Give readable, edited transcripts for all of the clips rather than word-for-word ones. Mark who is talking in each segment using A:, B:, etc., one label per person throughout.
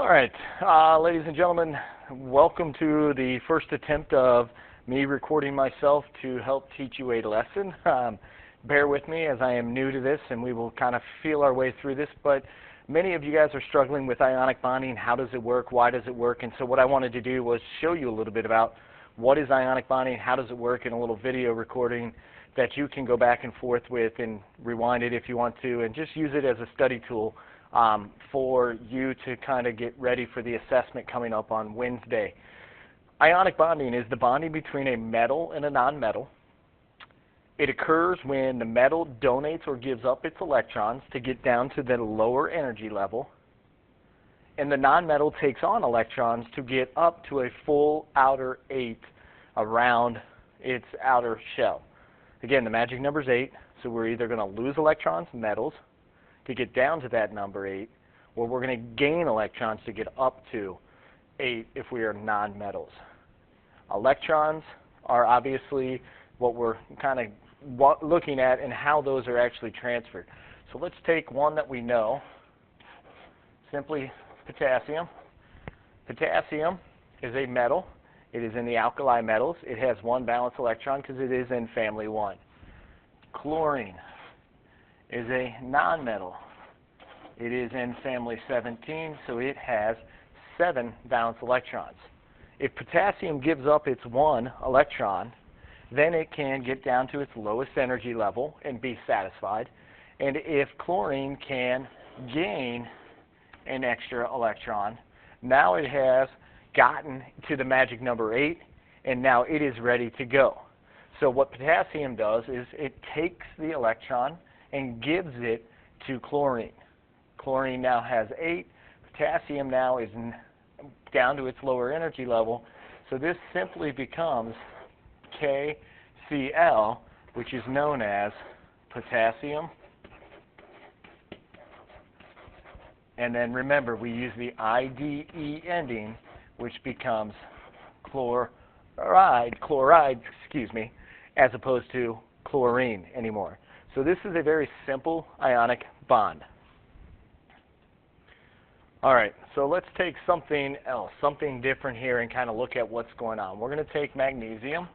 A: All right, ladies and gentlemen, welcome to the first attempt of me recording myself to help teach you a lesson. Bear with me as I am new to this and we will kind of feel our way through this, but many of you guys are struggling with ionic bonding. How does it work? Why does it work? And so what I wanted to do was show you a little bit about what is ionic bonding, how does it work, in a little video recording that you can go back and forth with and rewind it if you want to, and just use it as a study tool for you to kind of get ready for the assessment coming up on Wednesday. Ionic bonding is the bonding between a metal and a nonmetal. It occurs when the metal donates or gives up its electrons to get down to the lower energy level, and the nonmetal takes on electrons to get up to a full outer 8 around its outer shell. Again, the magic number is 8, so we're either going to lose electrons, metals, to get down to that number 8, or we're going to gain electrons to get up to 8 if we are nonmetals. Electrons are obviously what we're kind of looking at and how those are actually transferred. So let's take one that we know, simply potassium. Potassium is a metal. It is in the alkali metals. It has one valence electron because it is in family 1. Chlorine is a nonmetal. It is in family 17, so it has 7 valence electrons. If potassium gives up its 1 electron, then it can get down to its lowest energy level and be satisfied. And if chlorine can gain an extra electron, now it has gotten to the magic number 8, and now it is ready to go. So what potassium does is it takes the electron and gives it to chlorine. Chlorine now has 8. Potassium now is down to its lower energy level. So this simply becomes KCl, which is known as potassium. And then remember, we use the IDE ending, which becomes chloride, as opposed to chlorine anymore. So this is a very simple ionic bond. All right, so let's take something else, something different here, and kind of look at what's going on. We're going to take magnesium.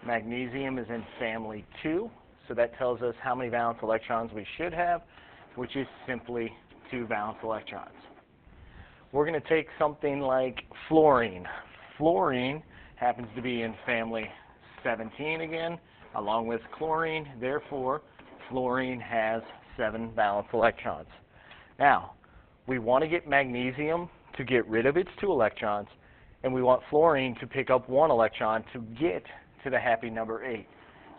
A: Magnesium is in family 2, so that tells us how many valence electrons we should have, which is simply 2 valence electrons. We're going to take something like fluorine. Fluorine happens to be in family 17 again, along with chlorine. Therefore, fluorine has 7 valence electrons. Now, we want to get magnesium to get rid of its 2 electrons, and we want fluorine to pick up 1 electron to get to the happy number 8.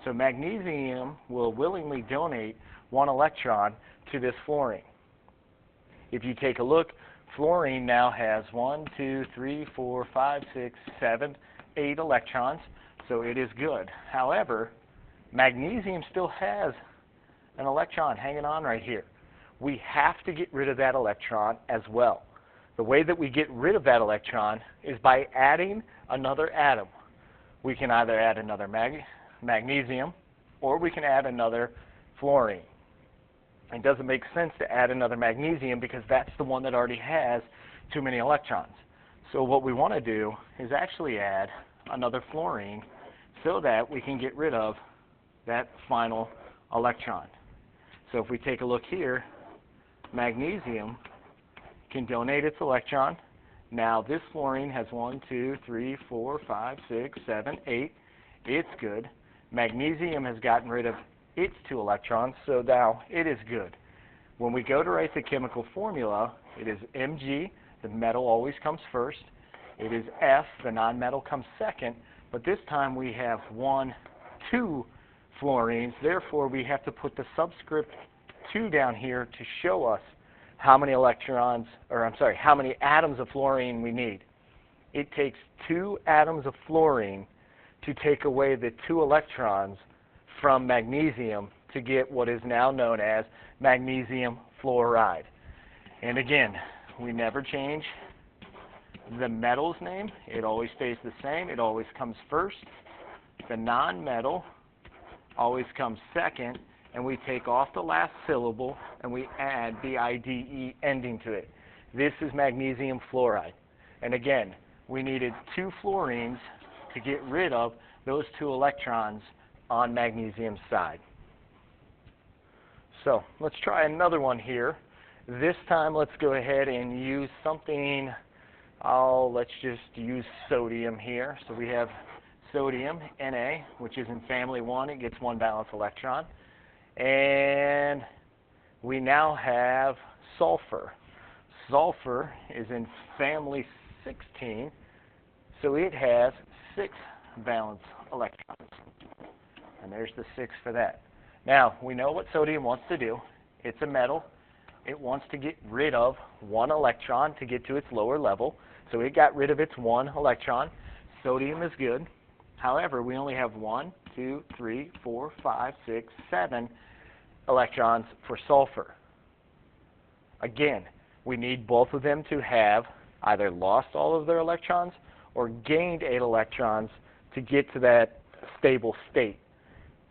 A: So magnesium will willingly donate 1 electron to this fluorine. If you take a look, fluorine now has 1, 2, 3, 4, 5, 6, 7, 8 electrons, so it is good. However, magnesium still has an electron hanging on right here. We have to get rid of that electron as well. The way that we get rid of that electron is by adding another atom. We can either add another magnesium, or we can add another fluorine. It doesn't make sense to add another magnesium because that's the one that already has too many electrons. So what we want to do is actually add another fluorine so that we can get rid of that final electron. So if we take a look here, magnesium can donate its electron. Now this fluorine has 1, 2, 3, 4, 5, 6, 7, 8. It's good. Magnesium has gotten rid of its 2 electrons, so now it is good. When we go to write the chemical formula, it is Mg, the metal always comes first. It is F, the nonmetal comes second, but this time we have 1, 2 fluorines. Therefore, we have to put the subscript 2 down here to show us how many how many atoms of fluorine we need. It takes 2 atoms of fluorine to take away the 2 electrons from magnesium to get what is now known as magnesium fluoride. And again, we never change the metal's name. It always stays the same. It always comes first. The nonmetal always comes second, and we take off the last syllable and we add the IDE ending to it. This is magnesium fluoride. And again, we needed 2 fluorines to get rid of those 2 electrons on magnesium's side. So let's try another one here. This time let's go ahead and use something, let's just use sodium here. So we have sodium, Na, which is in family 1. It gets 1 valence electron. And we now have sulfur. Sulfur is in family 16, so it has 6 valence electrons. And there's the 6 for that. Now, we know what sodium wants to do. It's a metal. It wants to get rid of 1 electron to get to its lower level. So it got rid of its 1 electron. Sodium is good. However, we only have 1, 2, 3, 4, 5, 6, 7 electrons for sulfur. Again, we need both of them to have either lost all of their electrons or gained 8 electrons to get to that stable state.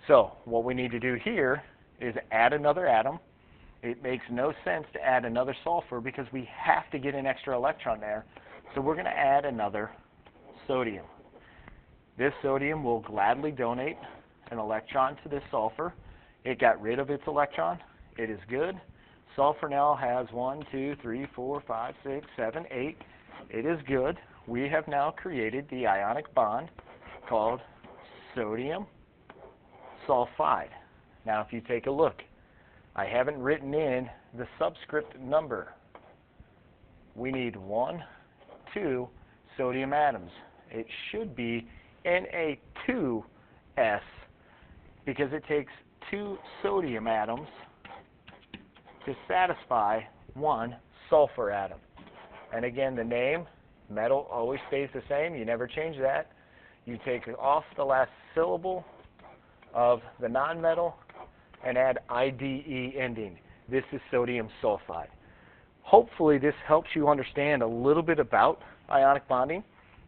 A: So what we need to do here is add another atom. It makes no sense to add another sulfur because we have to get an extra electron there. So we're going to add another sodium. This sodium will gladly donate an electron to this sulfur. It got rid of its electron. It is good. Sulfur now has 1, 2, 3, 4, 5, 6, 7, 8. It is good. We have now created the ionic bond called sodium sulfide. Now if you take a look, I haven't written in the subscript number. We need 1, 2 sodium atoms. It should be Na2S because it takes 2 sodium atoms to satisfy 1 sulfur atom. And again, the name, metal, always stays the same. You never change that. You take off the last syllable of the nonmetal and add IDE ending. This is sodium sulfide. Hopefully this helps you understand a little bit about ionic bonding.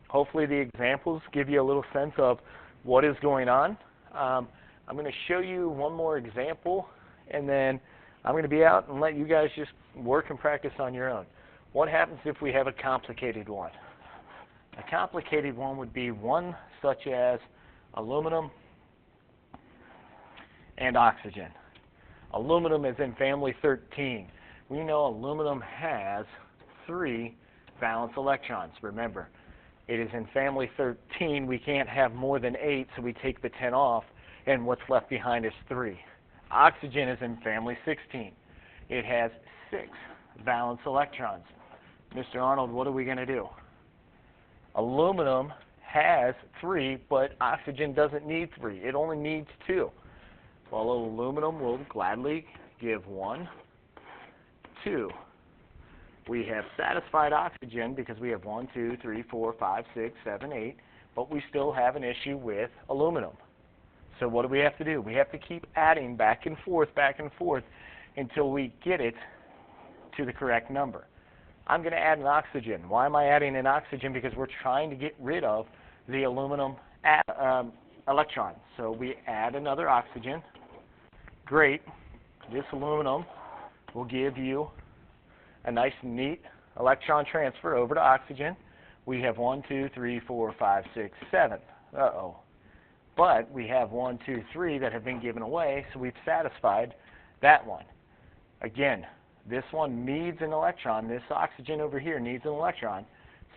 A: Hopefully the examples give you a little sense of what is going on. I'm going to show you one more example, and then I'm going to be out and let you guys just work and practice on your own. What happens if we have a complicated one? A complicated one would be one such as aluminum and oxygen. Aluminum is in family 13. We know aluminum has 3 valence electrons. Remember, it is in family 13. We can't have more than 8, so we take the 10 off, and what's left behind is 3. Oxygen is in family 16. It has 6 valence electrons. Mr. Arnold, what are we going to do? Aluminum has 3, but oxygen doesn't need 3. It only needs 2. Well, aluminum will gladly give 1, 2. We have satisfied oxygen because we have 1, 2, 3, 4, 5, 6, 7, 8, but we still have an issue with aluminum. So what do we have to do? We have to keep adding back and forth until we get it to the correct number. I'm going to add an oxygen. Why am I adding an oxygen? Because we're trying to get rid of the aluminum electron. So we add another oxygen. Great. This aluminum will give you a nice, neat electron transfer over to oxygen. We have 1, 2, 3, 4, 5, 6, 7. Uh-oh. But we have 1, 2, 3 that have been given away, so we've satisfied that one. Again, this one needs an electron. This oxygen over here needs an electron,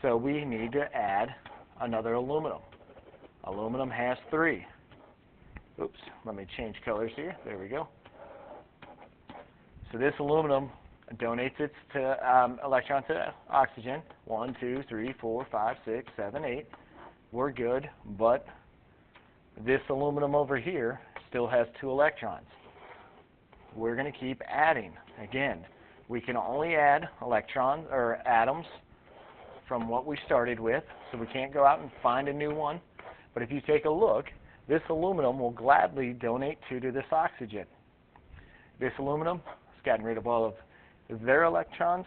A: so we need to add another aluminum. Aluminum has 3. Oops, let me change colors here. There we go. So this aluminum donates its electron to oxygen. 1, 2, 3, 4, 5, 6, 7, 8. We're good, but this aluminum over here still has 2 electrons. We're going to keep adding. Again, we can only add electrons or atoms from what we started with, so we can't go out and find a new one. But if you take a look, this aluminum will gladly donate 2 to this oxygen. This aluminum has gotten rid of all of their electrons.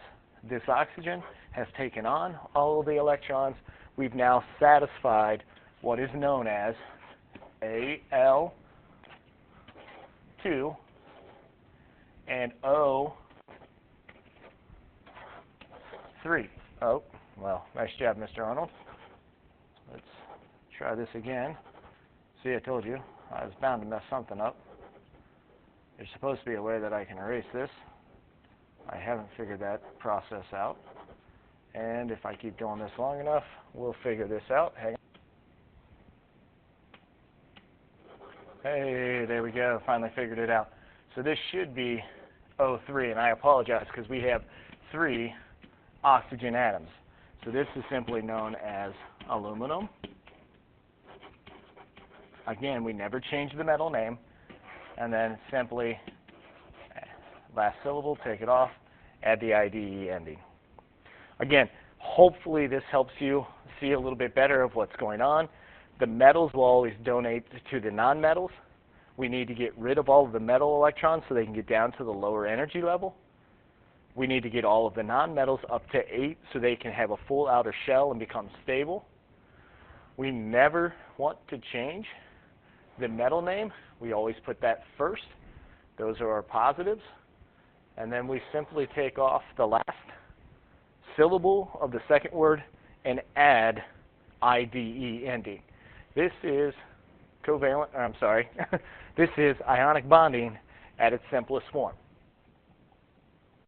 A: This oxygen has taken on all of the electrons. We've now satisfied what is known as Al2 and O 3. Oh, well, nice job, Mr. Arnold. Let's try this again. See, I told you, I was bound to mess something up. There's supposed to be a way that I can erase this. I haven't figured that process out. And if I keep doing this long enough, we'll figure this out. Hang on. Hey, there we go. Finally figured it out. So this should be O3, and I apologize because we have 3 oxygen atoms. So this is simply known as aluminum. Again, we never change the metal name. And then simply, last syllable, take it off, add the IDE ending. Again, hopefully this helps you see a little bit better of what's going on. The metals will always donate to the nonmetals. We need to get rid of all of the metal electrons so they can get down to the lower energy level. We need to get all of the nonmetals up to 8 so they can have a full outer shell and become stable. We never want to change the metal name. We always put that first. Those are our positives. And then we simply take off the last syllable of the second word and add IDE ending. This is covalent, this is ionic bonding at its simplest form.